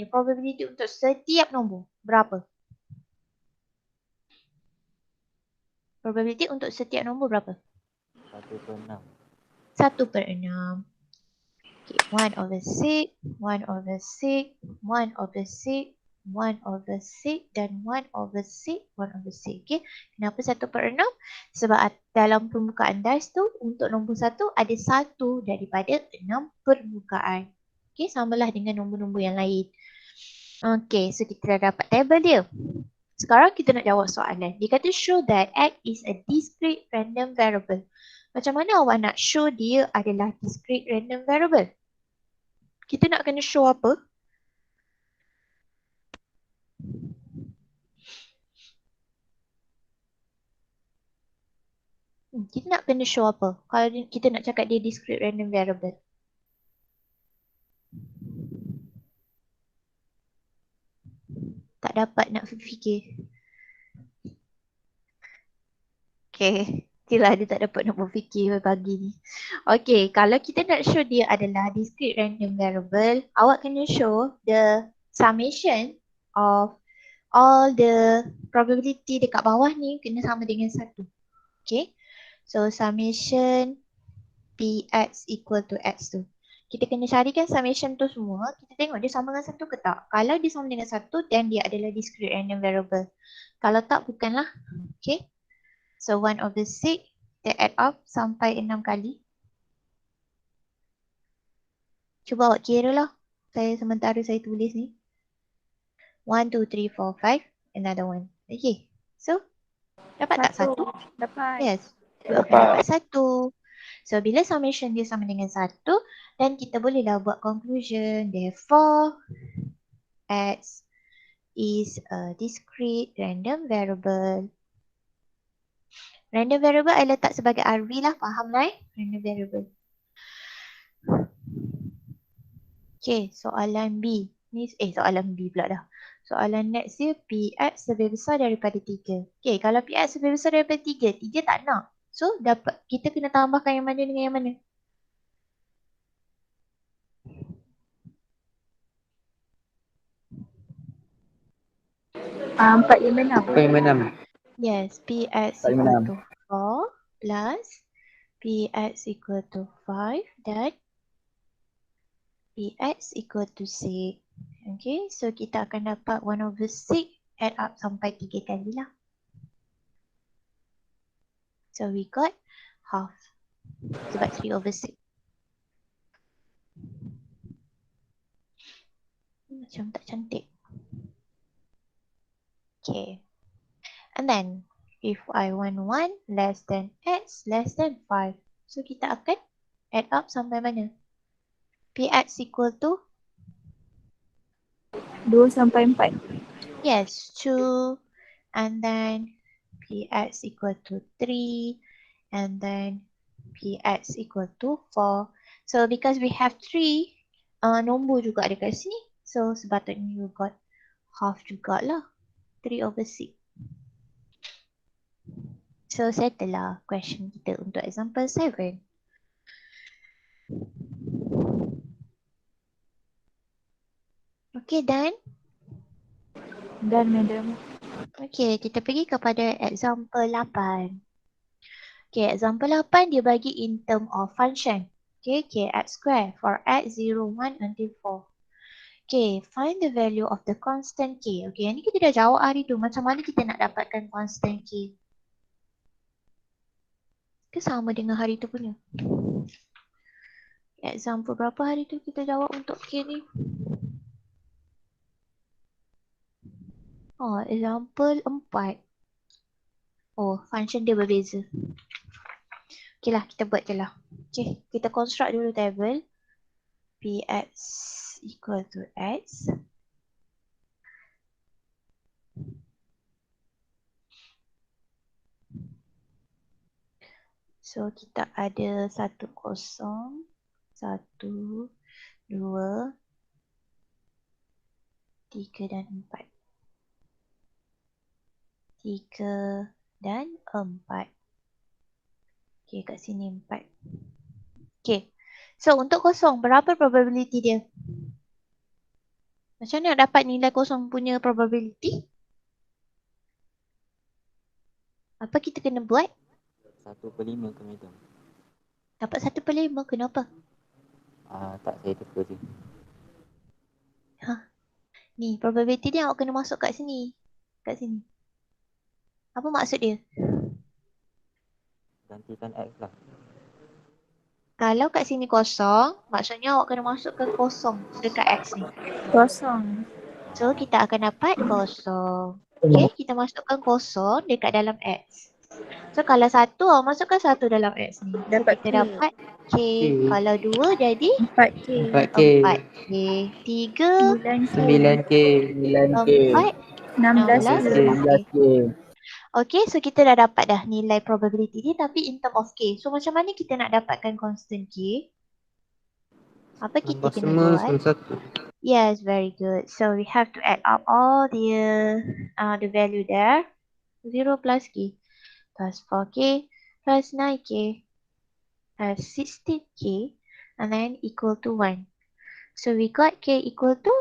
probability untuk setiap nombor berapa? Probability untuk setiap nombor berapa? 1/6. 1/6. Okay, 1/6, 1/6, 1/6, 1/6 dan 1/6, 1/6. Okay, kenapa 1/6? Sebab dalam permukaan dice tu untuk nombor 1 ada 1 daripada 6 permukaan. Okay, samalah dengan nombor-nombor yang lain. Okay, so kita dah dapat table dia. Sekarang kita nak jawab soalan. Dia kata show that X is a discrete random variable. Macam mana awak nak show dia adalah discrete random variable? Kita nak kena show apa? Kita nak kena show apa? Kalau kita nak cakap dia discrete random variable. Tak dapat nak fikir. Okay. Itulah dia tak dapat nak berfikir pagi ni. Okay, kalau kita nak show dia adalah discrete random variable, awak kena show the summation of all the probability dekat bawah ni kena sama dengan 1. Okay. So summation Px equal to X tu. Kita kena carikan summation tu semua. Kita tengok dia sama dengan 1 ke tak. Kalau dia sama dengan 1, then dia adalah discrete random variable. Kalau tak, bukanlah. Okay. So 1/6, kita add up sampai 6 kali. Cuba awak kira lah. Sementara saya tulis ni. 1, 2, 3, 4, 5. Another one. Okay. So, dapat tak 1? Dapat. Yes. Dapat 1. So, bila summation dia sama dengan 1, dan kita bolehlah buat conclusion. Therefore, X is a discrete random variable. Random variable I letak sebagai RV lah. Faham lah random variable. Okay, soalan B. Soalan B pula dah. Soalan next dia, Px lebih besar daripada 3. Okay, kalau Px lebih besar daripada 3, 3 tak nak. So, kita kena tambahkan yang mana dengan yang mana? Empat lima enam. 4/6. Yes, Px 4/6. equal to 4 plus Px equal to 5 dan Px equal to 6. Okay, so kita akan dapat 1/6 add up sampai 3 kali lah. So we got half. Sebab 3/6. Macam tak cantik. Okay. And then, if I want 1 less than x less than 5. So kita akan add up sampai mana? Px equal to? 2 sampai 4. Yes, 2. And then Px equal to 3. And then Px equal to 4. So because we have 3, nombor juga ada kat sini. So sepatutnya you got half jugalah. 3/6. So settle lah question kita untuk example 7. Okay, done? Dan madam. Okay, kita pergi kepada example 8. Okay, example 8 dia bagi in term of function. Okay, kx square for x 0, 1 until 4. Okay, find the value of the constant k. Okay, yang ni kita dah jawab hari tu. Macam mana kita nak dapatkan constant k? Ke sama dengan hari tu punya? Example berapa hari tu kita jawab untuk k ni? Oh, example 4. Oh, function dia berbeza. Okay lah, kita buat je lah. Okay, kita construct dulu table. Px equal to x. So, kita ada 1, 0, 1, 2, 3 dan 4. 3 dan 4. Okay, kat sini 4. Okay. So, untuk kosong, berapa probability dia? Macam mana nak dapat nilai kosong punya probability? Apa kita kena buat? 1/5 ke madam? Dapat 1/5. Kenapa? Tak, saya teka je. Ni, probability dia awak kena masuk kat sini. Kat sini. Apa maksud dia? Gantikan X lah. Kalau kat sini kosong, maksudnya awak kena masukkan kosong dekat X ni. Kosong. So, kita akan dapat kosong. Okay, kita masukkan kosong dekat dalam X. So, kalau 1, awak masukkan 1 dalam X ni. So, Dapat kita K. dapat K. K. Kalau 2 jadi 4K. 4K. 4K. 3, 9K. 9K. 9K. 4, 16K. 16K. 16K. Okay, so kita dah dapat dah nilai probability dia tapi in term of K. So, macam mana kita nak dapatkan constant K? Apa kita Tambah kena semua buat? sama satu. Yes, very good. So we have to add up all the value there. 0 plus K plus 4K plus 9K plus 16K and then equal to 1. So we got K equal to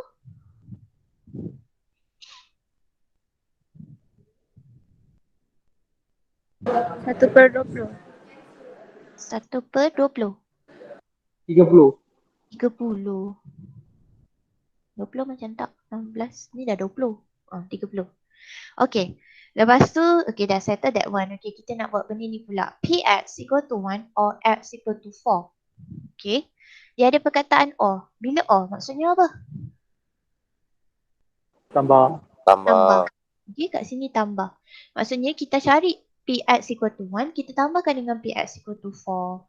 1/20. 1/20. 30. 30. 20 macam tak. 16. Ni dah 20. 30. Okay. Lepas tu, okay dah settle that one. Okay, kita nak buat benda ni pula. Px equal to 1 or x equal to 4. Okay. Dia ada perkataan or. Bila or? Maksudnya apa? Tambah. Tambah. Okay, kat sini tambah. Maksudnya kita cari Px equal to 1, kita tambahkan dengan Px equal to 4.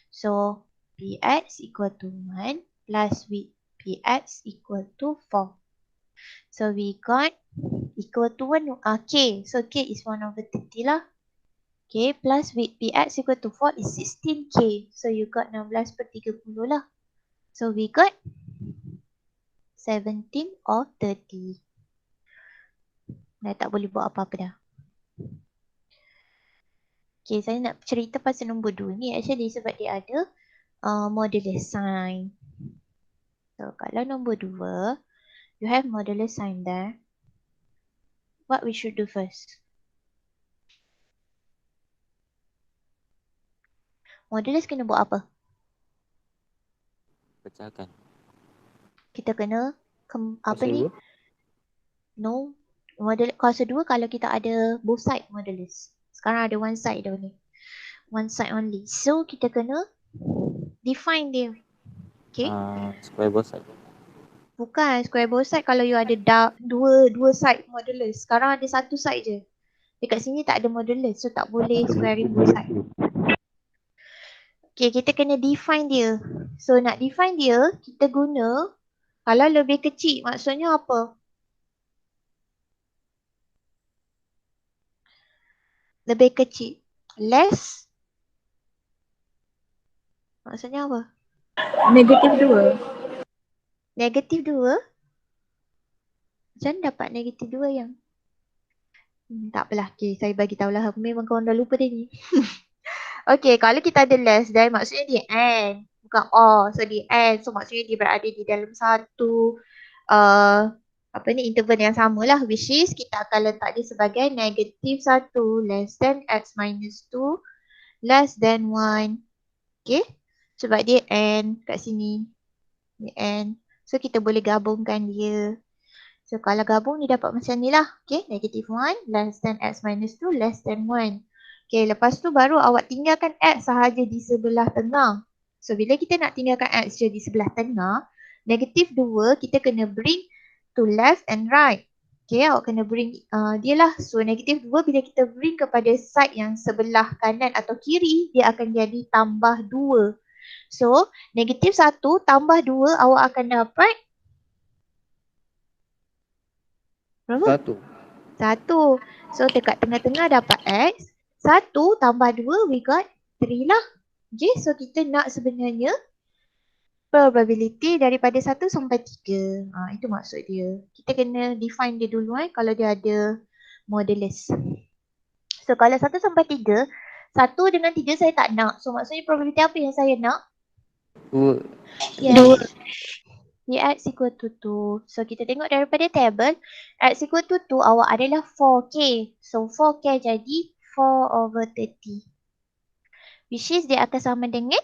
So, Px equal to 1 plus with Px equal to 4. So, we got equal to 1, K. So, K is 1 over 30 lah. K plus with Px equal to 4 is 16K. So, you got 16/30 lah. So, we got 17 or 30. Dah tak boleh buat apa-apa dah. Okay, saya nak cerita pasal nombor 2 ni actually sebab dia ada modulus sign. So, kalau nombor 2, you have modulus sign there. What we should do first? Modulus kena buat apa? Pecahkan. Kita kena apa Kuasa ni? dua. No. Modulus kuasa 2 kalau kita ada both side modulus. Sekarang ada one side dah ni. One side only. So, kita kena define dia. Okay. Square both side. Bukan square both side kalau you ada dua side modulus. Sekarang ada satu side je. Dekat sini tak ada modulus. So tak boleh squaring both side. Okay, kita kena define dia. So nak define dia, kita guna kalau lebih kecil maksudnya apa? Lebih kecil. Less. Maksudnya apa? -2. Negatif 2. Macam mana dapat negatif 2 yang? Tak apalah. Okay, saya bagi tahulah. Memang korang dah lupa dia ni. Okay, kalau kita ada less than maksudnya dia n. Bukan or. So dia n. So maksudnya dia berada di dalam satu interval yang sama lah. Which is kita akan letak dia sebagai negatif 1 less than x minus 2 less than 1. Okay. Sebab dia n kat sini. Dia n. So kita boleh gabungkan dia. So kalau gabung dia dapat macam ni lah. Okay. Negative 1 less than x minus 2 less than 1. Okay. Lepas tu baru awak tinggalkan x sahaja di sebelah tengah. So bila kita nak tinggalkan x je di sebelah tengah. Negative 2 kita kena bring to left and right. Okay. Awak kena bring dia lah. So negative 2 bila kita bring kepada side yang sebelah kanan atau kiri. Dia akan jadi tambah 2. So negative 1 tambah 2 awak akan dapat berapa? 1. So dekat tengah-tengah dapat X. 1 tambah 2 we got 3 lah. Okay, so kita nak sebenarnya probability daripada 1 sampai 3. Itu maksud dia. Kita kena define dia dulu kalau dia ada modulus. So kalau 1 sampai 3, 1 dengan 3 saya tak nak. So maksudnya probability apa yang saya nak? 2. Yes. Px equal to 2. So kita tengok daripada table, x equal to 2 awak adalah 4k. So 4k jadi 4/30. Which is dia akan sama dengan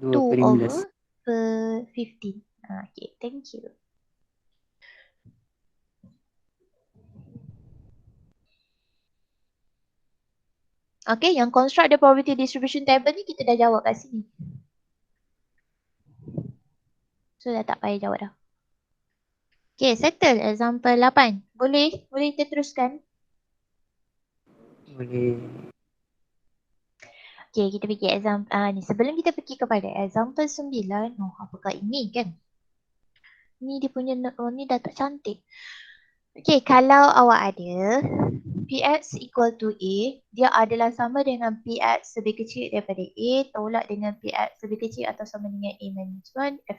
2 over 15. Okay, thank you. Okay, yang construct the probability distribution table ni kita dah jawab kat sini. So dah tak payah jawab dah. Okay, settle example 8. Boleh kita teruskan? Boleh. Okay, kita pergi example ni. Sebelum kita pergi kepada example 9, apakah ini kan? Ni dia punya ni dah tak cantik. Okay, kalau awak ada Px equal to A, dia adalah sama dengan Px lebih kecil daripada A tolak dengan Px lebih kecil atau sama dengan A minus 1, Fa,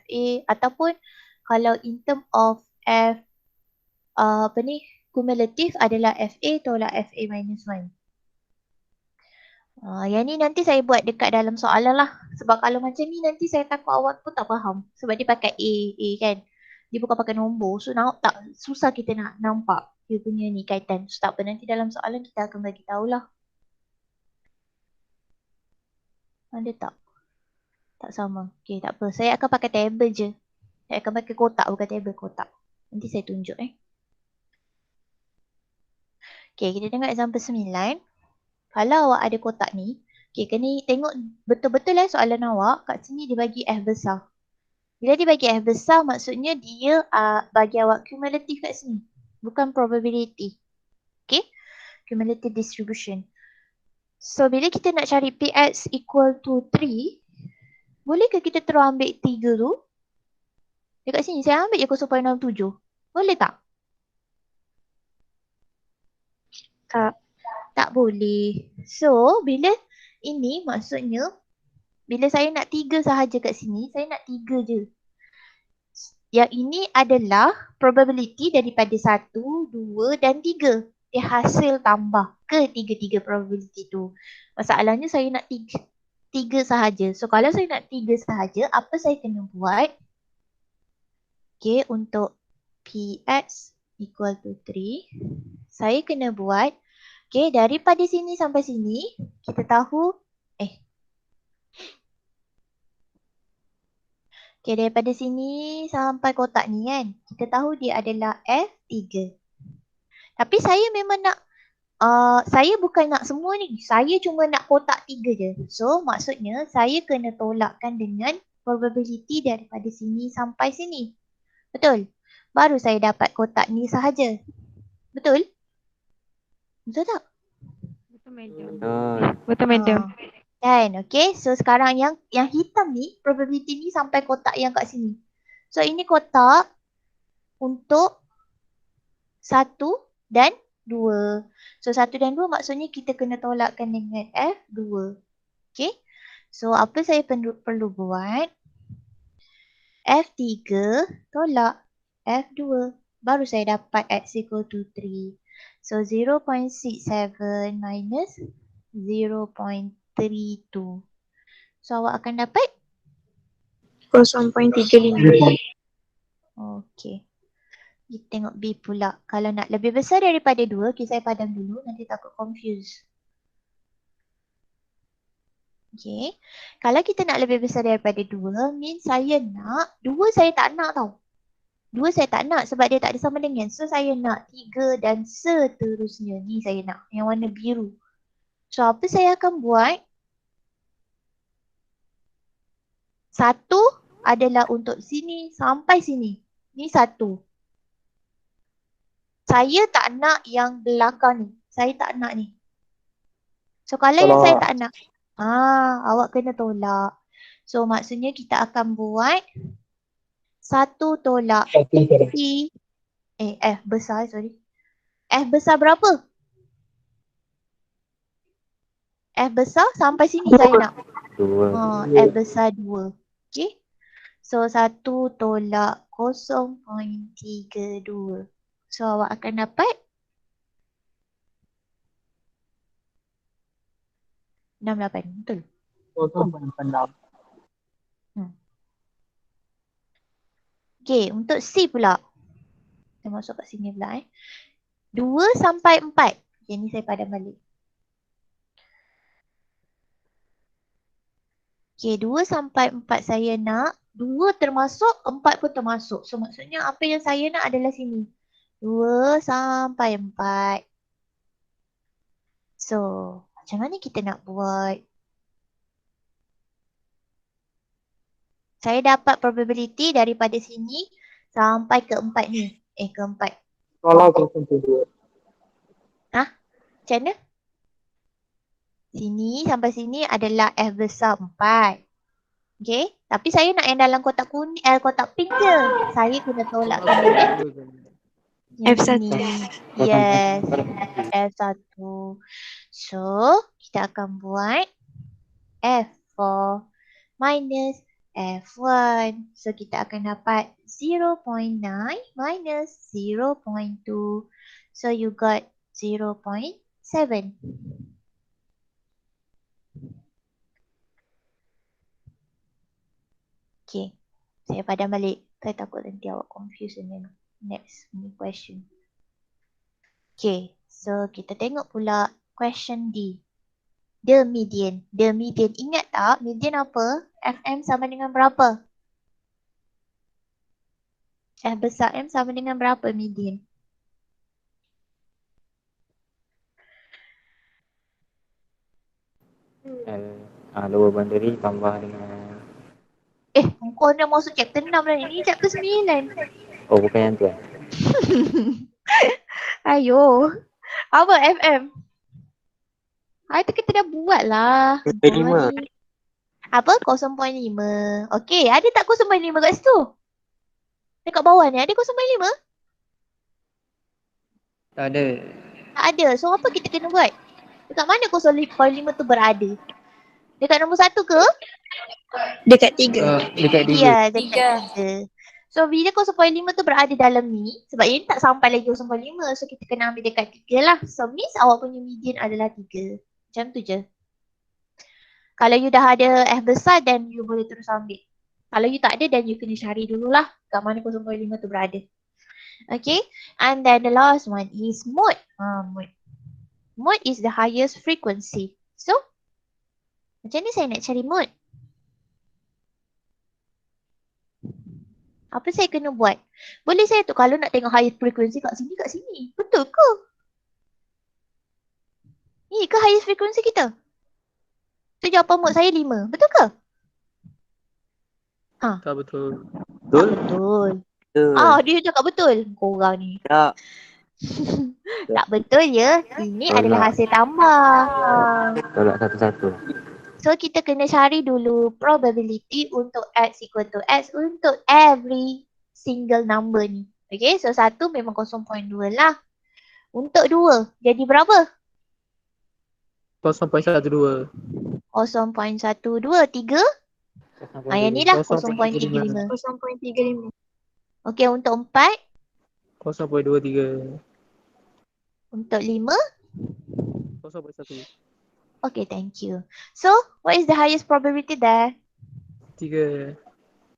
ataupun kalau in term of F kumulatif adalah Fa tolak Fa minus 1. Yang ni nanti saya buat dekat dalam soalan lah. Sebab kalau macam ni nanti saya takut awak pun tak faham. Sebab dia pakai A kan. Dia bukan pakai nombor. So tak susah kita nak nampak dia punya ni kaitan. So tak apa, nanti dalam soalan kita akan bagi tahulah. Ada tak? Tak sama. Okay, tak apa. Saya akan pakai table je. Saya akan pakai kotak, bukan table, kotak. Nanti saya tunjuk Okay, kita tengok example 9. Kalau awak ada kotak ni, okay, kena tengok betul-betul soalan awak. Kat sini dia bagi F besar. Bila dia bagi F besar, maksudnya dia bagi awak cumulative kat sini. Bukan probability. Okay? Cumulative distribution. So, bila kita nak cari Px equal to 3, bolehkah kita terus ambil 3 tu? Dekat sini, saya ambil je 0.67. Boleh tak? Tak boleh. So, bila ini maksudnya, bila saya nak 3 sahaja kat sini, saya nak 3 je. Yang ini adalah probability daripada 1, 2 dan 3. Dia hasil tambah ke 3 probability tu. Masalahnya saya nak 3 sahaja. So kalau saya nak 3 sahaja, apa saya kena buat? Okay, untuk Px equal to 3, saya kena buat, okay, daripada sini sampai sini, kita tahu, okay, daripada sini sampai kotak ni kan, kita tahu dia adalah F3. Tapi saya memang nak, saya bukan nak semua ni. Saya cuma nak kotak 3 je. So maksudnya saya kena tolakkan dengan probability daripada sini sampai sini. Betul? Baru saya dapat kotak ni sahaja. Betul? Betul tak? Betul madam. Betul. Betul madam. Kan? Okay. So sekarang yang hitam ni, probability ni sampai kotak yang kat sini. So ini kotak untuk 1 dan 2. So 1 dan 2 maksudnya kita kena tolakkan dengan F2. Okay. So apa saya perlu buat? F3 tolak F2. Baru saya dapat X equal to 3. So 0.67 minus 0.32. So awak akan dapat? 0.35. Okay. Kita tengok B pula. Kalau nak lebih besar daripada 2, okay, saya padam dulu. Nanti takut confuse. Okay. Kalau kita nak lebih besar daripada 2, means saya nak, 2 saya tak nak tau. 2 saya tak nak sebab dia tak ada sama dengan. So saya nak 3 dan seterusnya. Ni saya nak. Yang warna biru. So apa saya akan buat? 1 adalah untuk sini sampai sini. Ni 1. Saya tak nak yang belakang ni. Saya tak nak ni. So kalau yang saya tak nak, awak kena tolak. So maksudnya kita akan buat 1 tolak P. F besar, sorry. F besar berapa? F besar sampai sini saya nak. 2. F besar 2. Okay. So 1 tolak 0.32. So awak akan dapat 68. Betul? Betul. Okay, untuk C pula. Kita masuk kat sini pula 2 sampai 4. Okay, ni saya padam balik. Okay, 2 sampai 4 saya nak. 2 termasuk, 4 pun termasuk. So maksudnya apa yang saya nak adalah sini. 2 sampai 4. So, macam mana kita nak buat? Saya dapat probability daripada sini sampai ke 4 ni. Ke 4. Kalau kosong dua. Macam mana? Sini sampai sini adalah F besar 4. Okay. Tapi saya nak yang dalam kotak kuning, kotak pink je. Saya kena tolakkan yang F1. sini. Yes. F1. So, kita akan buat F4 minus F1. So, kita akan dapat 0.9 minus 0.2. So, you got 0.7. Okay. Saya padam balik. Saya takut nanti awak confused dengan next question. Okay. So, kita tengok pula question D. The median. The median. Ingat tak median apa? Fm sama dengan berapa? F besar M sama dengan berapa median? Lower boundary tambah dengan... Kau dah masuk chapter 6 dah ni. Ni chapter 9. Oh, bukan yang tu eh? Ayo. Apa FM? Itu kita dah buat lah. 0.5. Apa? 0.5. Okay, ada tak 0.5 kat situ? Dekat bawah ni ada 0.5? Tak ada. Tak ada. So apa kita kena buat? Dekat mana 0.5 tu berada? Dekat nombor 1 ke? Dekat 3. Dekat tiga. Ya, dekat 3. So bila 0.5 tu berada dalam ni, sebab ini tak sampai lagi 0.5. So kita kena ambil dekat 3 lah. So means awak punya median adalah 3. Macam tu je. Kalau you dah ada F besar, then you boleh terus ambil. Kalau you tak ada, then you kena cari dululah kat mana 0.5 tu berada. Okay. And then the last one is mode. Mode. Mode is the highest frequency. So, macam ni saya nak cari mode. Apa saya kena buat? Boleh saya tu kalau nak tengok highest frequency kat sini. Betul ke? Ni ke highest frequency kita? So jawapan mode saya 5. Betul ke? Tak betul. Betul? Betul. Betul. Dia cakap betul. Korang ni. Tak. Tak betul ya. Ini Tolak. adalah hasil tambah. Tolak satu-satu. So kita kena cari dulu probability untuk X equal to X untuk every single number ni. Okay, so 1 memang 0.2 lah. Untuk 2, jadi berapa? 0.12. 0.12, 3? Yang ni lah 0.35. 0.35. Okay, untuk 4? 0.23. Untuk 5? 0.1. Okay, thank you. So, what is the highest probability there? 3.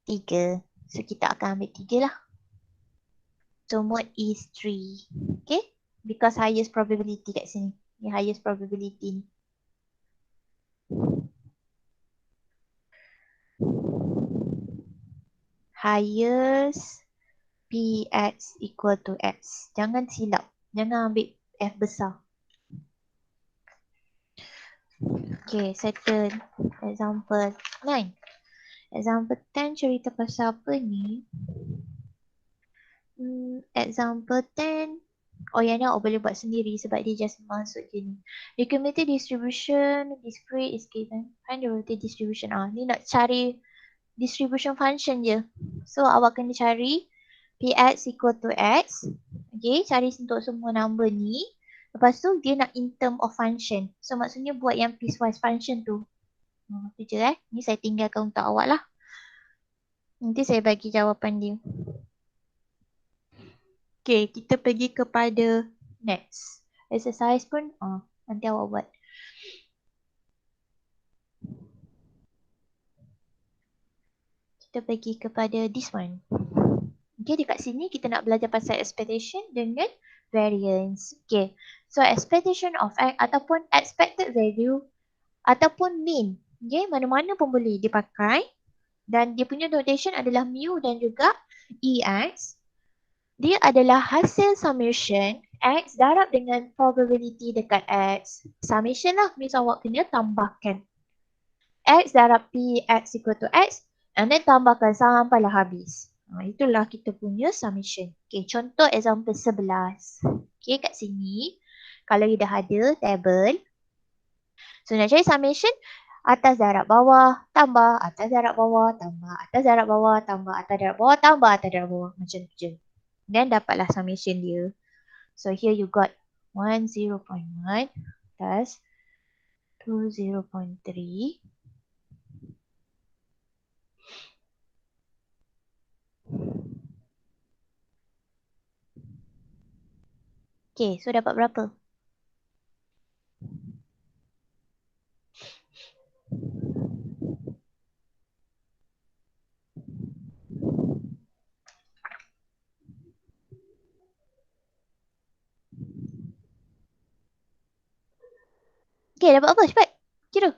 3. So, kita akan ambil 3 lah. So, mode is 3. Okay? Because highest probability kat sini. Ni highest probability ni. Highest Px equal to X. Jangan silap. Jangan ambil F besar. Okay, settle. Example 9. Example 10 cerita pasal apa ni? Example 10. Yang ni awak boleh buat sendiri sebab dia just masuk je ni. The cumulative distribution discrete is given. Find the relative distribution. Ni nak cari distribution function je. So awak kena cari Px equal to X. Okay, cari untuk semua number ni. Lepas tu dia nak in term of function. So maksudnya buat yang piecewise function tu. Tu je Ni saya tinggalkan untuk awak lah. Nanti saya bagi jawapan dia. Okay, kita pergi kepada next. Exercise pun nanti awak buat. Kita pergi kepada this one. Okay, dekat sini kita nak belajar pasal expectation dengan variance. Okay, so expectation of X ataupun expected value ataupun mean. Okay, mana-mana pun boleh dipakai. Dan dia punya notation adalah mu dan juga EX. Dia adalah hasil summation X darab dengan probability dekat X. Summation lah, means awak kena tambahkan. X darab P, X equal to X. And then tambahkan sampailah habis. Itulah kita punya summation. Okay, contoh example 11. Okay, kat sini. Kalau you dah ada table. So, nak cari summation. Atas darab bawah, tambah. Atas darab bawah, tambah. Atas darab bawah, tambah. Atas darab bawah, tambah. Atas darab bawah. Macam tu je. Then dapatlah summation dia. So, here you got 10.1 plus 20.3. Okay, so dapat berapa? Okay, dapat apa? Cepat. Kira.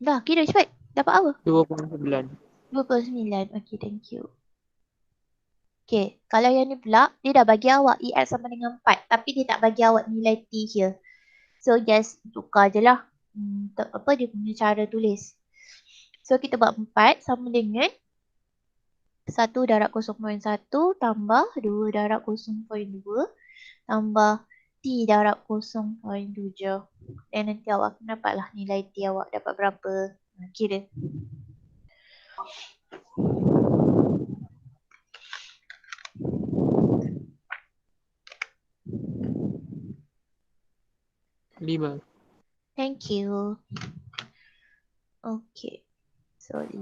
Dah, kira cepat. Dapat apa? 2.9. 29. Okay, thank you. Okay, kalau yang ni pula, dia dah bagi awak EX sama dengan 4. Tapi dia tak bagi awak nilai T here. So, just tukar je lah. Apa dia punya cara tulis. So, kita buat 4 sama dengan 1 darab 0.1 tambah 2 darab 0.2 tambah T darab 0.7. Dan nanti awak akan dapatlah nilai T awak dapat berapa. Kira. Lima. Thank you. Okay. So, 5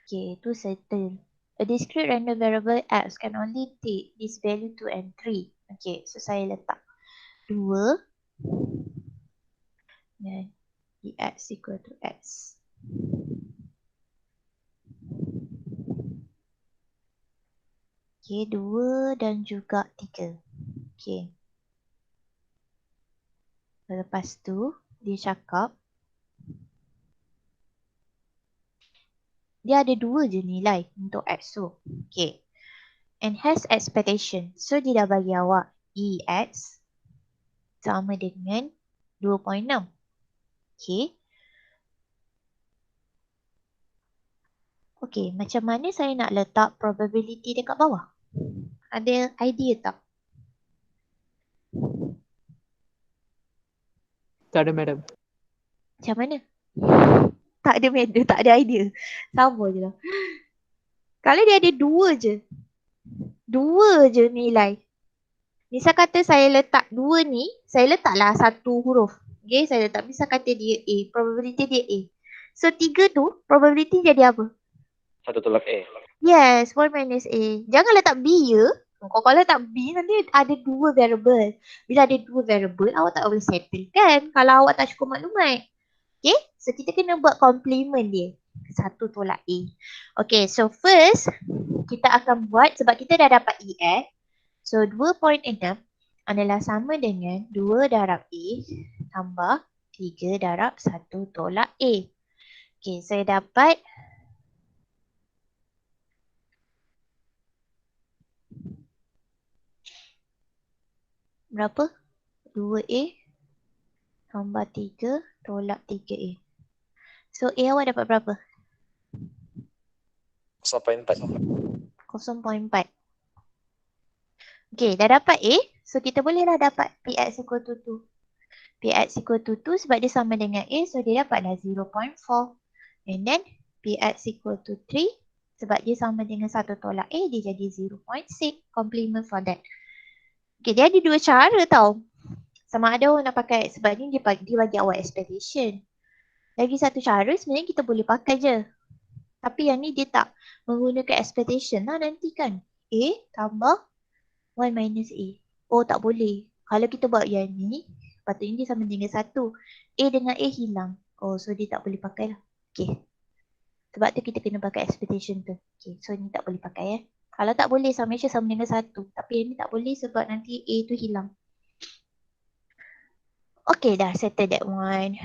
Okay, to settle. A discrete random variable x can only take this value 2 and 3. Okay, so saya letak 2 dan x equal to x. Okay, 2 dan juga 3. Okay. Lepas tu, dia cakap dia ada 2 je nilai untuk x tu. Okay. And has expectation. So, dia dah bagi awak EX sama dengan 2.6. Okay. Okay, macam mana saya nak letak probability dekat bawah? Ada idea tak? Tak ada, madam. Macam mana? Tak ada method, tak ada idea. Sama je lah. Kalau dia ada 2 je. 2 je nilai. Misal kata saya letak 2 ni, saya letaklah satu huruf. Okay, saya letak. Misal kata dia A, probability dia A. So 3 tu, probability jadi apa? 1 tolak A. Yes, 1 minus A. Jangan letak B ya. Kalau letak B, nanti ada 2 variable. Bila ada 2 variable, awak tak boleh settle kan? Kalau awak tak cukup maklumat. Okay, so kita kena buat complement dia. 1 tolak A. Okay, so first, kita akan buat, sebab kita dah dapat EX. So 2.6 adalah sama dengan 2 darab A tambah 3 darab 1 tolak A. Okay, saya dapat berapa? 2A tambah 3 tolak 3A. So A awak dapat berapa? 0.4. 0.4. Okay, dah dapat A. So kita bolehlah dapat PX equal to 2. PX equal to 2 sebab dia sama dengan A. So dia dapatlah 0.4. And then PX equal to 3. Sebab dia sama dengan 1 tolak A. Dia jadi 0.6. Complement for that. Okay, dia ada 2 cara tau. Sama ada orang nak pakai, sebab ni dia bagi awal expectation. Lagi satu cara sebenarnya kita boleh pakai je. Tapi yang ni dia tak menggunakan expectation lah nanti kan. A tambah 1 minus A. Oh tak boleh. Kalau kita buat yang ni, patutnya dia sama dengan 1. A dengan A hilang. Oh, so dia tak boleh pakai lah. Okay. Sebab tu kita kena pakai expectation tu. Okay, so ni tak boleh pakai Kalau tak boleh, summation sama dengan 1. Tapi yang ni tak boleh sebab nanti A tu hilang. Okay, dah settle that one.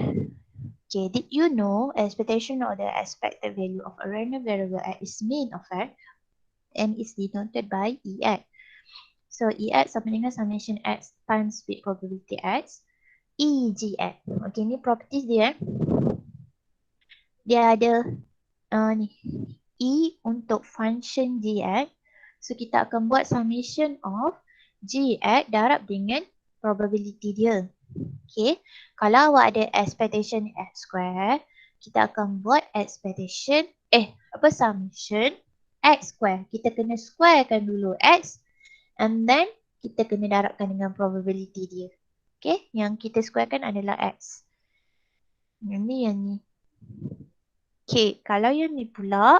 Okay, did you know expectation or the expected value of a random variable x is mean of x and is denoted by EX. So EX sama dengan summation x times with probability x EGX. Okay, ni properties dia. Dia ada ni E untuk function GX. So kita akan buat summation of GX darab dengan probability dia. Okay, kalau awak ada expectation x square, kita akan buat expectation summation x square. Kita kena squarekan dulu x and then kita kena darabkan dengan probability dia. Okay, yang kita squarekan adalah x. Yang ni. Okay, kalau yang ni pula,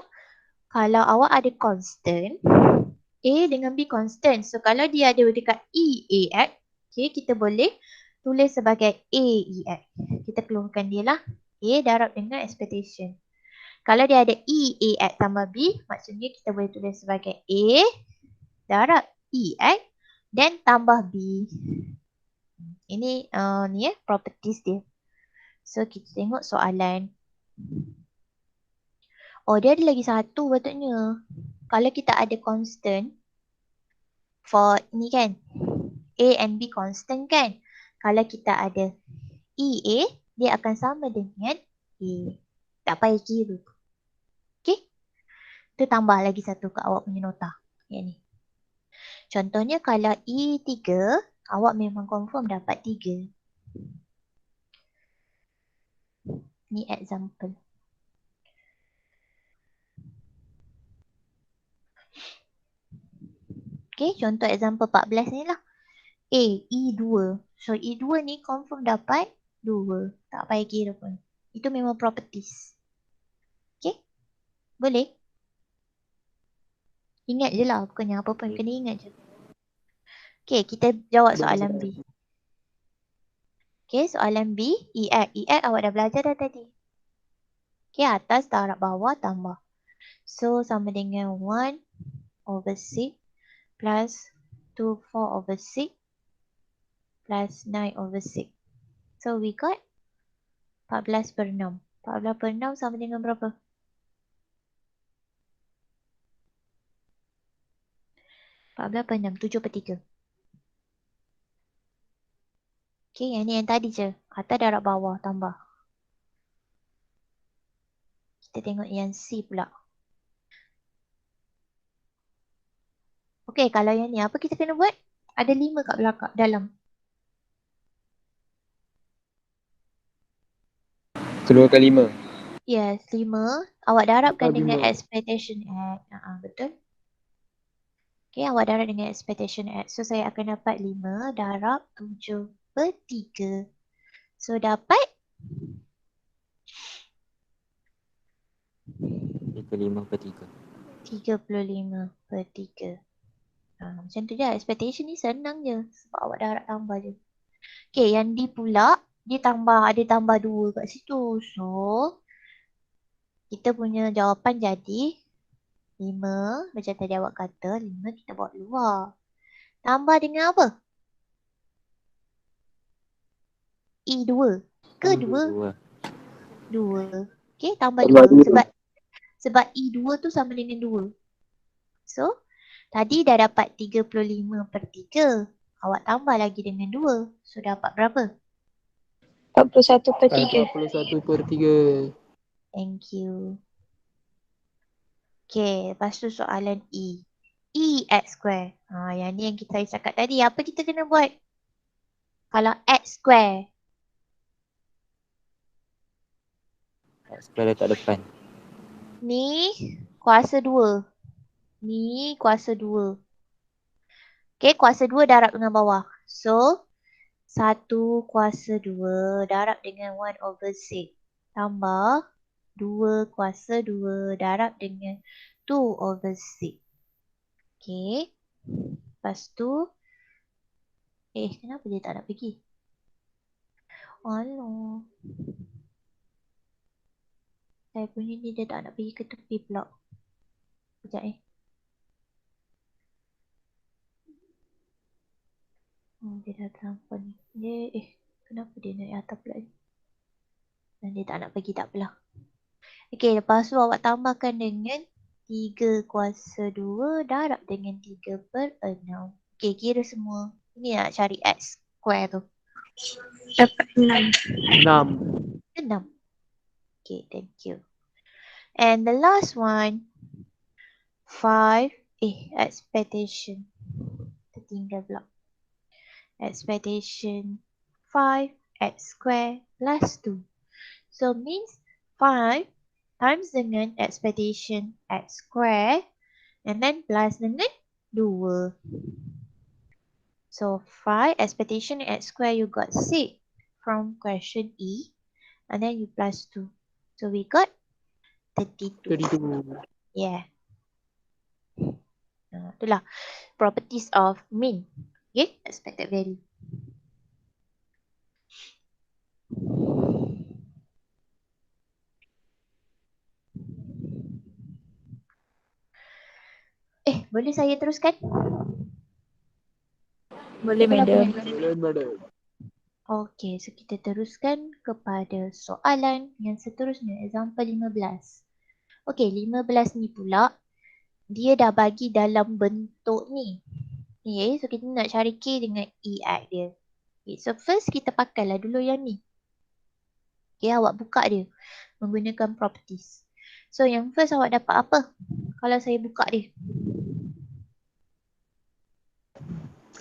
kalau awak ada constant, A dengan B constant. So kalau dia ada dekat EAX, okay, kita boleh tulis sebagai AEX. Kita keluarkan dia lah. A darab dengan expectation. Kalau dia ada EAX tambah B, maksudnya kita boleh tulis sebagai A darab EX dan tambah B. Ini ni properties dia. So kita tengok soalan. Oh, dia ada lagi satu patutnya. Kalau kita ada constant for ni kan, A and B constant kan. Kalau kita ada EA, dia akan sama dengan A. Tak payah kira. Okay. Kita tambah lagi satu ke awak punya nota. Yang ni. Contohnya kalau E3, awak memang confirm dapat 3. Ni example. Okay, contoh example 14 ni lah. A, E2. So E2 ni confirm dapat 2. Tak payah kira pun. Itu memang properties. Okay, boleh? Ingat je lah, bukannya apa pun. Kena ingat je. Okay, kita jawab soalan B. Okay, soalan B, EX. EX awak dah belajar dah tadi. Okay, atas darab bawah tambah. So, sama dengan 1 over 6 plus 2, 4 over 6 plus 9 over 6. So, we got 14 per 6. 14 per 6 sama dengan berapa? 14 per 6, 7 per 3. Okay, yang ni yang tadi je. Atas darab bawah tambah. Kita tengok yang C pula. Okay, kalau yang ni apa kita kena buat? Ada 5 kat belakang dalam. Keluarkan 5. Yes, 5. Awak darabkan Tambah dengan 5. expectation X. Betul. Okay, awak darab dengan expectation X. So, saya akan dapat 5 darab 7 per 3. So, dapat 35 per 3. 35 per 3. Macam tu je. Expectation ni senang je. Sebab awak darab tambah je. Okay, yang D pula, dia ada tambah 2 kat situ. So, kita punya jawapan jadi 5. Macam tadi awak kata, 5 kita bawa luar. Tambah dengan apa? E2 ke 2? 2. Okay, tambah 2. Sebab E2 tu sama dengan 2. So, tadi dah dapat 35 per 3. Awak tambah lagi dengan 2. So, dapat berapa? 41 per 3. 41 per 3. Thank you. Okay, lepas tu soalan E. E x square. Yang ni yang kita cakap tadi. Apa kita kena buat? Kalau x square. X square letak depan. Ni kuasa 2. Ni kuasa 2. Okay, kuasa 2 darab dengan bawah. So, 1 kuasa 2 darab dengan 1 over 6. Tambah 2 kuasa 2 darab dengan 2 over 6. Okay. Lepas tu, Kenapa dia tak nak pergi? Alah. Saya punya ni dia tak nak pergi ke tepi pula. Sekejap dia dah terlampau ni. Kenapa dia naik atas pula ni? Dan dia tak nak pergi, tak apalah. Lepas tu awak tambahkan dengan 3 kuasa 2 darab dengan 3/6. Kira semua. Ini nak cari x square tu. Dapat 6. 6. 6. Thank you. And the last one, 5. Expectation. Tertinggal pula. Expectation 5 x square plus 2. So means 5 times dengan expectation x square and then plus dengan 2. So 5 expectation x square you got 6 from question E and then you plus 2. So we got 32. 32. Yeah. Itulah properties of mean. Expected value. Boleh saya teruskan? Boleh, madam. Boleh, madam. Okay, so kita teruskan kepada soalan yang seterusnya. Example 15. Okay, 15 ni pula dia dah bagi dalam bentuk ni. Okay, so kita nak cari K dengan EX dia. Okay, so first kita pakailah dulu yang ni. Okay, awak buka dia menggunakan properties. So yang first awak dapat apa? Kalau saya buka dia.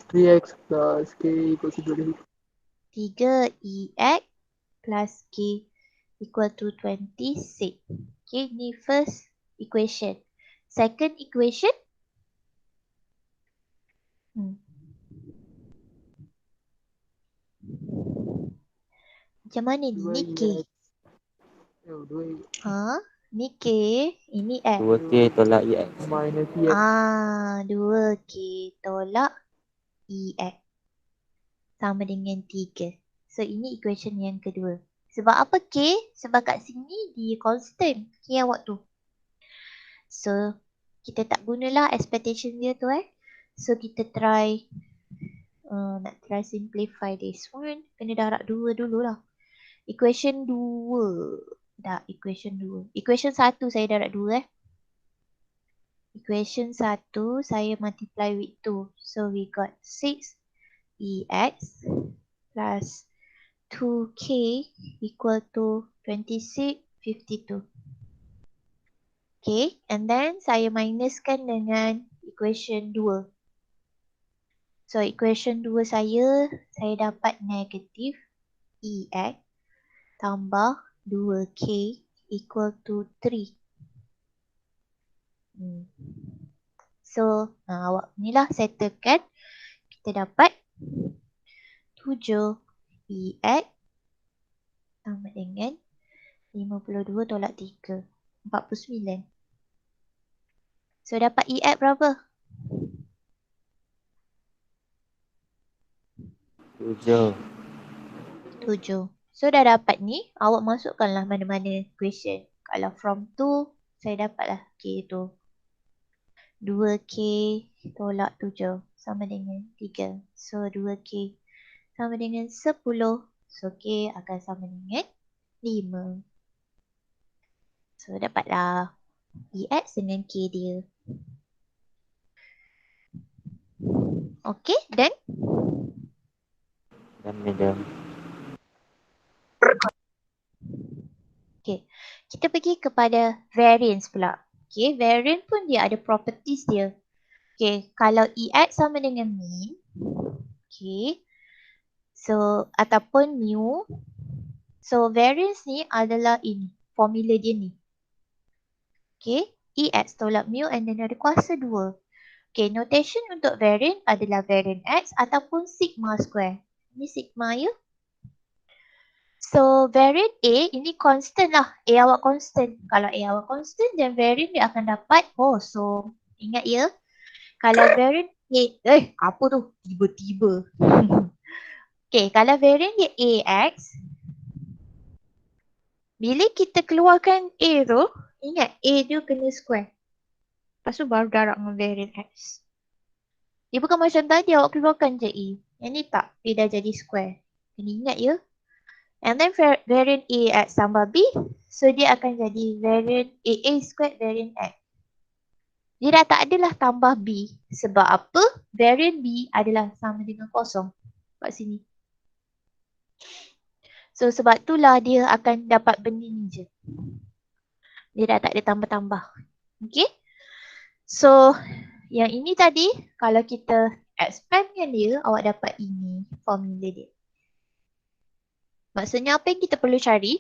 3x plus k equals to 20. 3EX plus K equal to 26. Okay, ni first equation. Second equation. Macam mana ni? Ni K. 2x. Ni K. Ini X. 2K tolak EX. Minus EX. 2K tolak EX. Sama dengan 3. So ini equation yang kedua. Sebab apa K? Sebab kat sini dia constant. K awak tu. So kita tak gunalah expectation dia tu So kita try nak try simplify this one. Kena darab 2 dululah. Equation 2. Equation 2. Equation 1 saya darab 2 Equation 1 saya multiply with 2. So we got 6EX plus 2K equal to 2652. Okay, and then saya minuskan dengan equation 2. So equation 2 saya dapat negatif EX tambah 2K equal to 3. So awak inilah settlekan. Kita dapat 7EX sama dengan 52 tolak 3. 49. So dapat EX berapa? 7. So dah dapat ni, awak masukkanlah mana-mana equation. Kalau from 2, saya dapatlah K tu. 2K tolak 7 sama dengan 3. So 2K sama dengan 10. So K akan sama dengan 5. So dapatlah EX dengan K dia. Okay, then? Dan madam. Okay, kita pergi kepada variance pula. Okay, variance pun dia ada properties dia. Okay, kalau EX sama dengan mean. Okay, so ataupun mu. So variance ni adalah ini, formula dia ni. Okay, EX tolak mu and then ada kuasa 2. Okay, notation untuk variance adalah variance X ataupun sigma square. Ini sigma ya. So variance A ini constant lah. A awak constant. Kalau A awak constant then variance dia akan dapat kosong. Ingat ya. Kalau variance Apa tu? Tiba-tiba. Okay, kalau variant dia AX, bila kita keluarkan A tu, ingat A tu kena square. Lepas tu baru darab dengan variant X. Dia bukan macam tadi awak keluarkan je A. Yang ni tak, dia dah jadi square. Kena ingat ya. And then variant AX tambah B, so dia akan jadi variant A squared variant X. Dia dah tak adalah tambah B. Sebab apa? Variant B adalah sama dengan kosong. Kat sini. So sebab itulah dia akan dapat benda ni je. Dia dah tak ada tambah-tambah. Okay. So yang ini tadi kalau kita expandkan dia, awak dapat ini formula dia. Maksudnya apa yang kita perlu cari?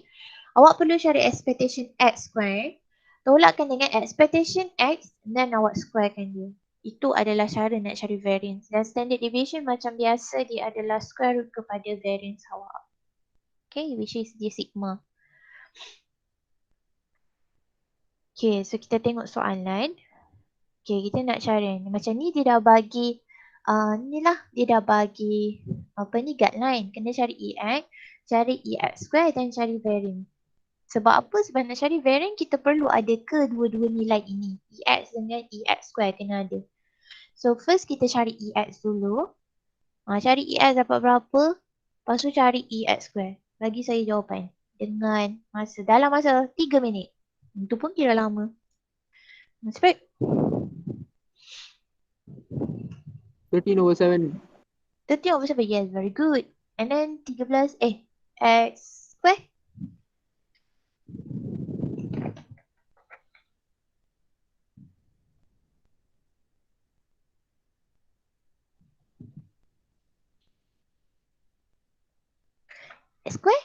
Awak perlu cari expectation X square. Tolakkan dengan expectation X dan awak squarekan dia. Itu adalah cara nak cari variance. Dan standard deviation macam biasa dia adalah square root kepada variance awak. Okay, which is dia sigma. Okay, so kita tengok soalan. Okay, kita nak cari macam ni dia dah bagi ni lah dia dah bagi apa ni guideline. Kena cari EX, cari EX square dan cari variance. Sebab apa? Sebab nak cari variant kita perlu ada kedua-dua nilai ini. EX dengan EX square kena ada. So first kita cari EX dulu. Cari EX dapat berapa? Lepas tu cari EX square. Bagi saya jawapan. Dengan masa dalam masa 3 minit. Itu pun kira lama. Cepat. 13/7. 13/7. Yes, very good. And then 13 X square. X square.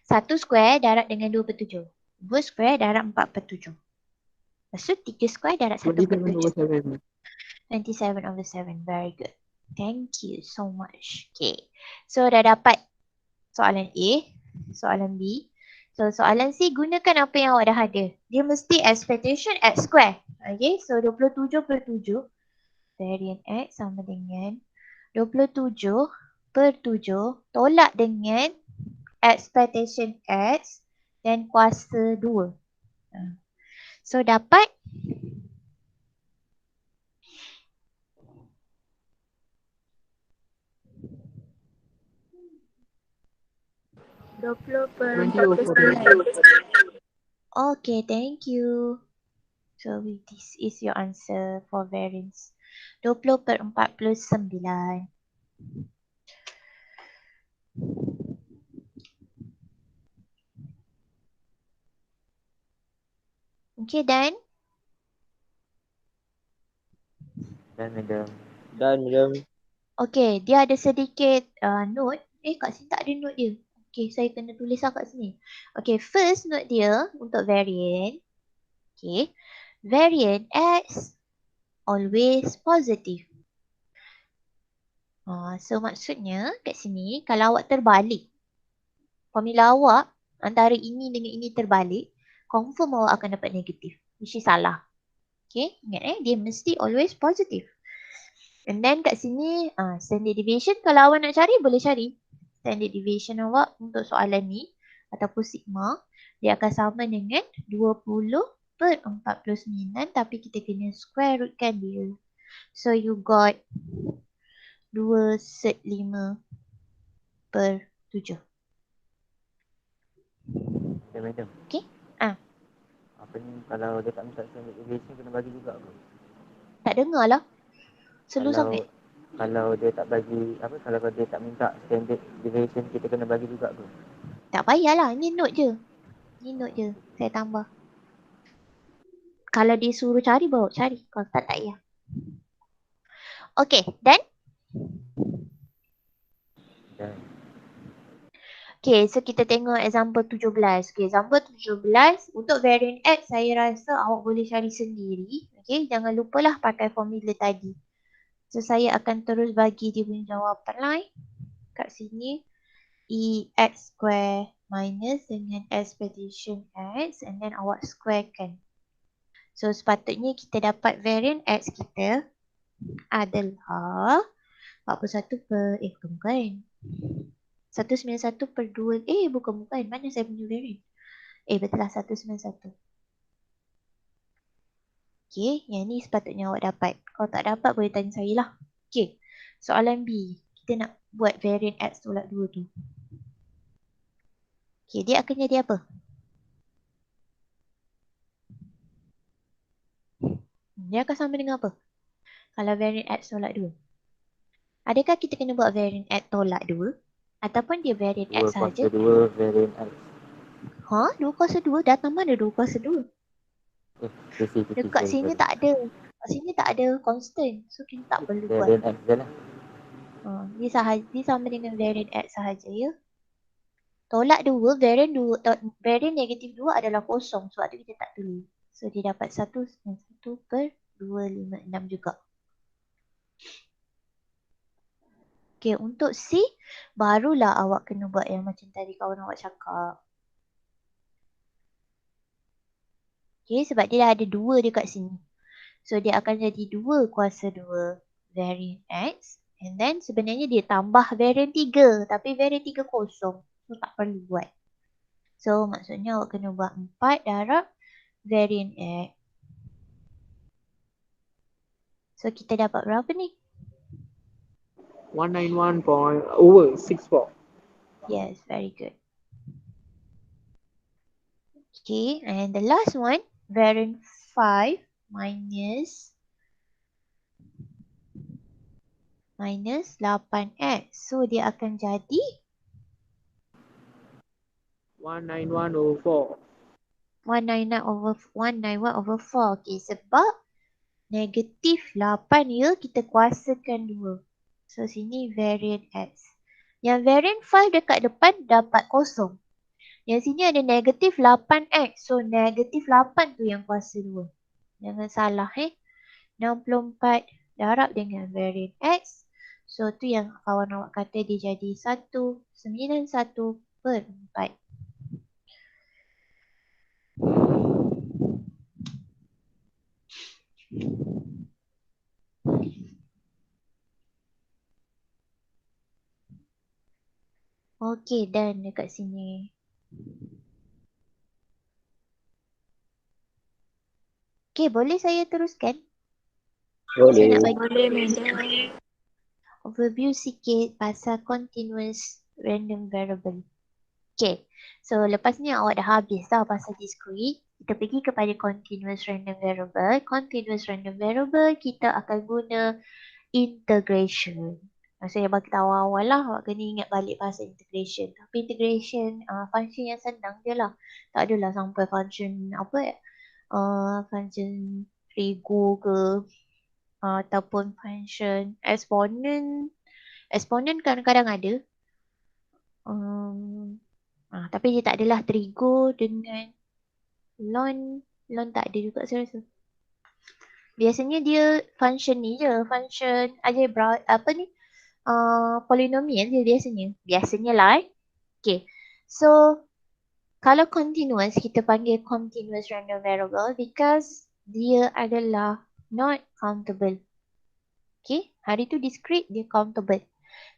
1 square darab dengan 2/7. 2 square darab 4/7. Lepas tu 3 square darab 1/7. 27/7. 27/7. Very good. Thank you so much. Okay. So dah dapat soalan A, soalan B. So soalan C gunakan apa yang awak dah ada. Dia mesti expectation X square. Okay. So 27/7 variant X sama dengan 27/7 tolak dengan expectation X dan kuasa 2. So dapat 20/49. okay, thank you. So this is your answer for variance. 20/49. Okay, Dan? Dan madam. Dan madam. Okay, dia ada sedikit note. Kat sini tak ada note dia. Okay, saya kena tulis lah kat sini. Okay, first note dia untuk variant. Okay, variant X always positive. So maksudnya kat sini kalau awak terbalik formula awak antara ini dengan ini terbalik, confirm awak akan dapat negatif. Which is salah. Okay, ingat dia mesti always positive. And then kat sini standard deviation kalau awak nak cari boleh cari. Standard deviation awak untuk soalan ni ataupun sigma dia akan sama dengan 20/49 tapi kita kena square rootkan dia. So you got 2/5/7. Ya madam. Okay. Apa ni kalau dia tak minta standard deviation kena bagi juga ke? Tak dengar lah. Slow Kalau sangat. kalau dia tak bagi apa kalau dia tak minta standard deviation kita kena bagi juga ke? Tak payahlah. Ni note je. Ni note je. Saya tambah. Kalau dia suruh cari bawa cari. Kalau tak payah. Okay. Dan? Dan Okay, so kita tengok example 17. Okay, example 17 untuk variant X saya rasa awak boleh cari sendiri. Okay, jangan lupalah pakai formula tadi. So saya akan terus bagi dia punya jawapan lain. Kat sini EX square minus dengan expectation X and then awak squarekan. So sepatutnya kita dapat variant X kita adalah 41 per, bukan. 191 per 2, bukan. Mana saya punya variant? Betul lah 191. Okay, yang ni sepatutnya awak dapat. Kalau tak dapat boleh tanya saya lah. Okay, soalan B. Kita nak buat variant X tolak 2 tu. Okay, dia akan jadi apa? Dia akan sama dengan apa? Kalau variant X tolak 2. Adakah kita kena buat variant X tolak 2? Ataupun dia variant 2 X sahaja? kuasa 2 variant X. 2 kuasa 2? Datang mana 2 kuasa 2? Dekat sini tak ada. Kat sini tak ada constant. So kita tak perlu buat. Variant X je lah. Dia sama dengan variant X sahaja ya. Tolak 2, variant negatif 2 adalah kosong. Sebab tu kita tak tulis. So dia dapat 191 per 256 juga. Okay, untuk C, barulah awak kena buat yang macam tadi kawan awak cakap. Okay, sebab dia dah ada 2 dekat sini. So dia akan jadi 2 kuasa 2 variant X. And then sebenarnya dia tambah variant 3. Tapi variant 3 kosong. So tak perlu buat. So maksudnya awak kena buat 4 darab variant X. So kita dapat berapa ni? 191.64. Yes, very good. Okay, and the last one, variant 5 minus 8X. So dia akan jadi 191/4. 191/4. Okay, sebab negatif 8 ya, kita kuasakan 2. So sini variant X. Yang variant 5 dekat depan dapat kosong. Yang sini ada negatif 8X. So negatif 8 tu yang kuasa 2. Jangan salah 64 darab dengan variant X. So tu yang kawan awak kata dia jadi 191/4. Okey, dan dekat sini. Okey, boleh saya teruskan? Saya nak bagi overview sikit pasal continuous random variable. Okay, so lepas ni awak dah habis dah pasal discrete. Kita pergi kepada continuous random variable. Continuous random variable kita akan guna integration. Saya bagi tahu awal lah, awak kena ingat balik pasal integration. Tapi integration function yang senang je lah. Tak adalah sampai function function trigo ke ataupun function exponent. Exponent kadang-kadang ada. Tapi dia tak adalah trigo dengan ln. Ln tak ada juga saya rasa. Biasanya dia function ni je. Function algebra polinomial dia biasanya. Biasanya lah Okay. So kalau continuous kita panggil continuous random variable because dia adalah not countable. Okay. Hari tu discrete dia countable.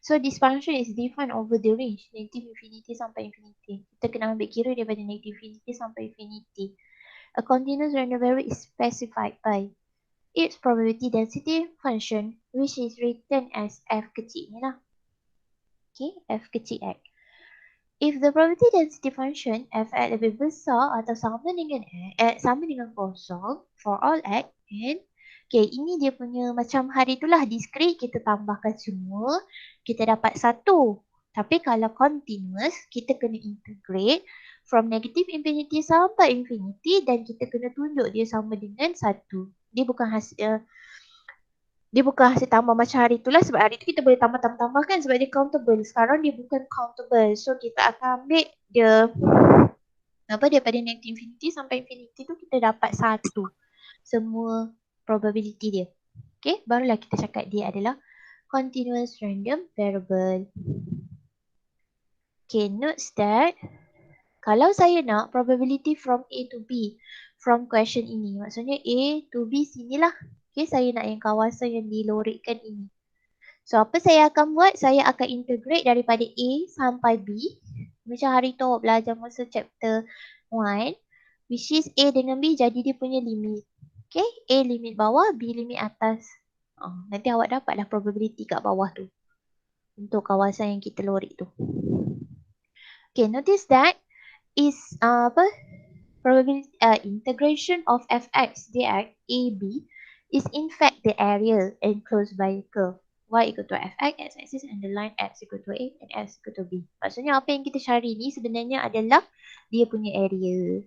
So this function is defined over the range negative infinity sampai infinity. Kita kena ambil kira daripada negative infinity sampai infinity. A continuous random variable is specified by its probability density function which is written as f kecil ni lah. Okay, f kecil x. If the probability density function f(x) lebih besar atau sama dengan kosong for all x and ini dia punya macam hari itulah discrete kita tambahkan semua kita dapat 1. Tapi kalau continuous kita kena integrate from negative infinity sampai infinity dan kita kena tunjuk dia sama dengan 1. Dia bukan hasil tambah macam hari itulah sebab hari tu kita boleh tambah kan sebab dia countable. Sekarang dia bukan countable. So kita akan ambil dia daripada negative infinity sampai infinity tu kita dapat 1. Semua probability dia. Okay, barulah kita cakap dia adalah continuous random variable. Okay, note that kalau saya nak probability from A to B from question ini, maksudnya A to B sinilah. Okay, saya nak yang kawasan yang dilorikkan ini. So, apa saya akan buat? Saya akan integrate daripada A sampai B. Macam hari tu awak belajar masa chapter 1. Which is A dengan B jadi dia punya limit. Okay, A limit bawah, B limit atas. Nanti awak dapatlah probability kat bawah tu. Untuk kawasan yang kita lorik tu. Okay, notice that is probability integration of fx dx AB is in fact the area enclosed by a curve. Y equal to fx, x-axis, and the line x equal to A and x equal to B. Maksudnya apa yang kita cari ni sebenarnya adalah dia punya area.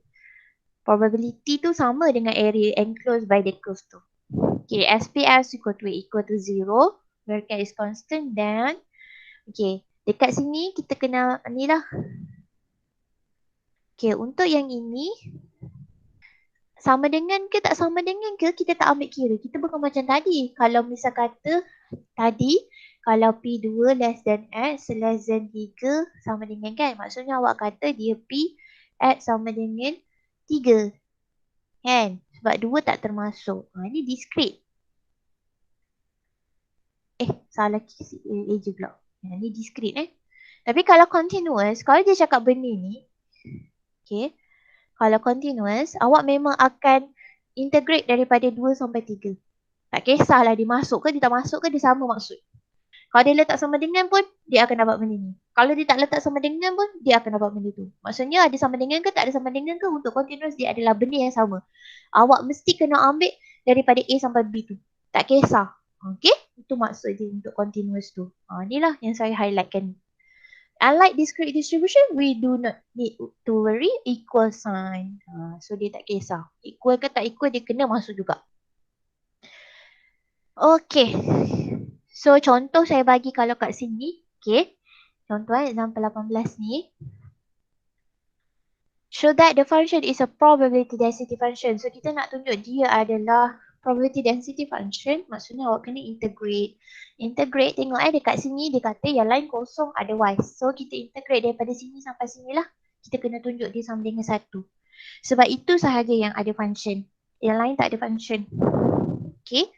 Probability tu sama dengan area enclosed by the curve tu. Okay, SPS equal to A equal to 0. Where K is constant dan okay, dekat sini kita kena ni lah. Okay, untuk yang ini sama dengan ke tak sama dengan ke kita tak ambil kira. Kita bukan macam tadi. Kalau misal kata tadi kalau P2 less than X less than 3 sama dengan kan. Maksudnya awak kata dia P X sama dengan 3. Kan? Sebab 2 tak termasuk. Ini discrete. Salah je pula. Ini discrete Tapi kalau continuous, kalau dia cakap benda ni, okay, kalau continuous, awak memang akan integrate daripada 2 sampai 3. Tak kisahlah dia masuk ke dia tak masuk ke dia sama maksud. Kalau dia letak sama dengan pun, dia akan dapat benda ni. Kalau dia tak letak sama dengan pun, dia akan dapat benda tu. Maksudnya ada sama dengan ke tak ada sama dengan ke untuk continuous dia adalah benda yang sama. Awak mesti kena ambil daripada A sampai B tu. Tak kisah. Okay? Itu maksud dia untuk continuous tu. Inilah yang saya highlightkan. Unlike discrete distribution, we do not need to worry equal sign. So dia tak kisah. Equal ke tak equal, dia kena masuk juga. Okay. So contoh saya bagi kalau kat sini. Okay. Contoh example 18 ni. Show that the function is a probability density function. So kita nak tunjuk dia adalah probability density function. Maksudnya awak kena integrate. Integrate tengok dekat sini dia kata yang lain kosong otherwise. So kita integrate daripada sini sampai sini lah. Kita kena tunjuk dia sama dengan 1. Sebab itu sahaja yang ada function. Yang lain tak ada function. Okay.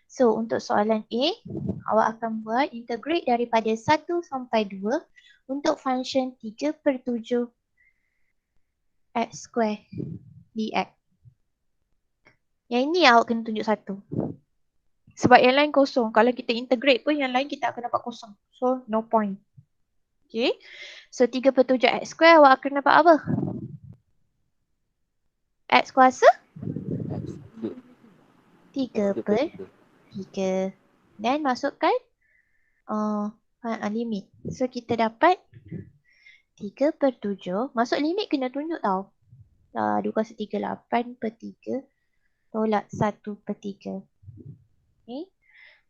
So untuk soalan A, awak akan buat integrate daripada 1 sampai 2 untuk function 3/7 x square dx. Yang ini awak kena tunjuk 1. Sebab yang lain kosong. Kalau kita integrate pun yang lain kita akan dapat kosong. So no point. Okay. So 3/7 x square awak akan dapat apa? X kuasa? 3/3. Dan masukkan limit. So kita dapat 3/7. Masuk limit kena tunjuk tau. 2 kuasa 3, 8/3. Tolak 1/3. Okay.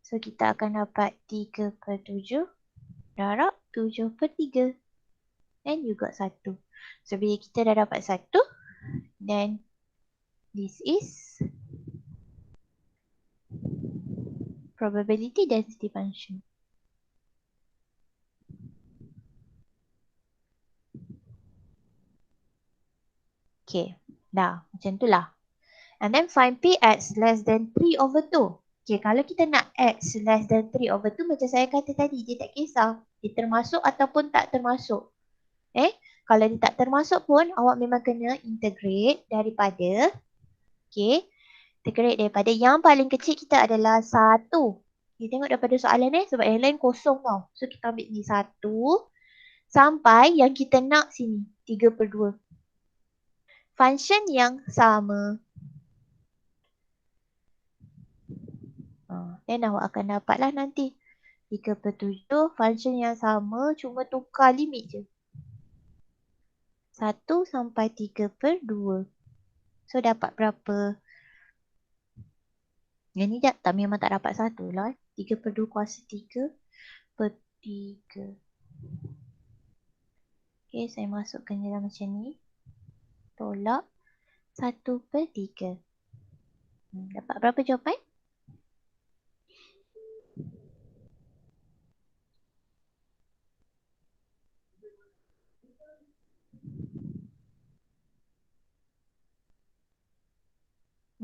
So kita akan dapat 3/7 darab 7/3. Dan juga 1. So bila kita dah dapat 1. Then this is probability density function. Okay. Dah. Macam tu lah. And then find Px less than 3/2. Okay, kalau kita nak X less than 3/2 macam saya kata tadi, dia tak kisah. Dia termasuk ataupun tak termasuk. Kalau dia tak termasuk pun, awak memang kena integrate daripada, okay, integrate daripada yang paling kecil kita adalah 1. Kita tengok daripada soalan sebab yang lain kosong tau. So kita ambil ni 1 sampai yang kita nak sini, 3/2. Function yang sama. Dan awak akan dapatlah nanti 3/7 function yang sama cuma tukar limit je. 1 sampai 3/2. So dapat berapa? Yang ni tak memang tak dapat 1 lah. 3/2 kuasa 3/3. Okay, saya masukkan dalam macam ni. Tolak 1/3. Dapat berapa jawapan?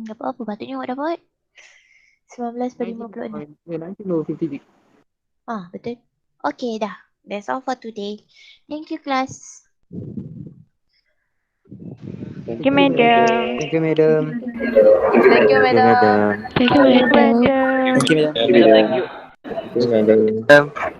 Dapat apa? Patutnya awak dapat 19 per 56. 19 over 50 gig. Betul. Okay dah. That's all for today. Thank you class. Thank you, madam. Thank you, madam. Thank you madam. Madam. Thank you, madam. Thank you, madam. Thank you, madam.